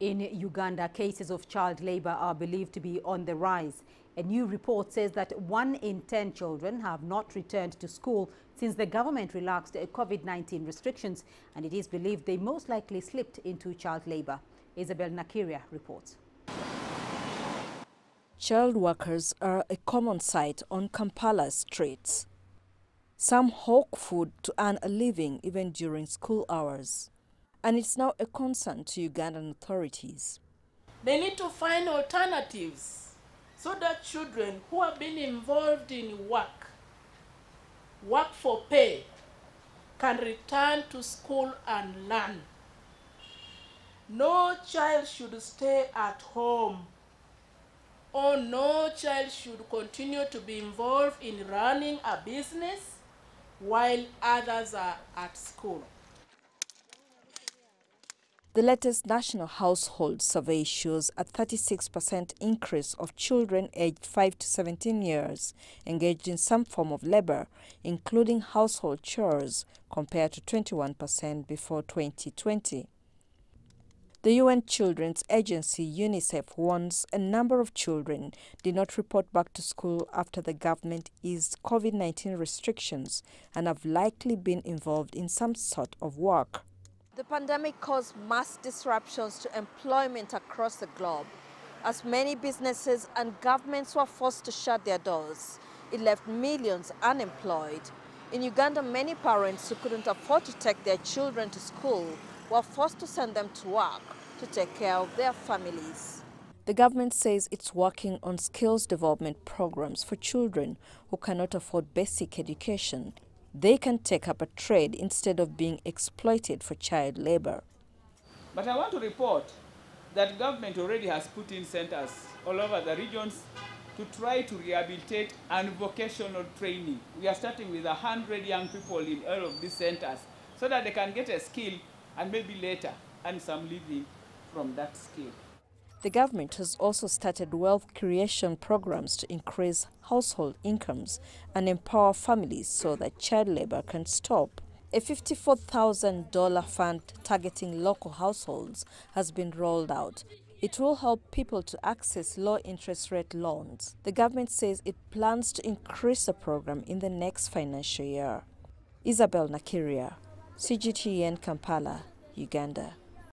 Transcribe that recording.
In Uganda, cases of child labor are believed to be on the rise. A new report says that 1 in 10 children have not returned to school since the government relaxed COVID-19 restrictions, and it is believed they most likely slipped into child labor. Isabel Nakirya reports. Child workers are a common sight on Kampala's streets. Some hawk food to earn a living even during school hours. And it's now a concern to Ugandan authorities. They need to find alternatives so that children who have been involved in work for pay, can return to school and learn. No child should stay at home, or no child should continue to be involved in running a business while others are at school. The latest National Household Survey shows a 36% increase of children aged 5 to 17 years engaged in some form of labor, including household chores, compared to 21% before 2020. The UN Children's Agency UNICEF warns a number of children did not report back to school after the government eased COVID-19 restrictions and have likely been involved in some sort of work. The pandemic caused mass disruptions to employment across the globe. As many businesses and governments were forced to shut their doors, it left millions unemployed. In Uganda, many parents who couldn't afford to take their children to school were forced to send them to work to take care of their families. The government says it's working on skills development programs for children who cannot afford basic education. They can take up a trade instead of being exploited for child labor. But I want to report that government already has put in centers all over the regions to try to rehabilitate and vocational training. We are starting with 100 young people in all of these centers so that they can get a skill and maybe later earn some living from that skill. The government has also started wealth creation programs to increase household incomes and empower families so that child labor can stop. A $54,000 fund targeting local households has been rolled out. It will help people to access low interest rate loans. The government says it plans to increase the program in the next financial year. Isabel Nakirya, CGTN, Kampala, Uganda.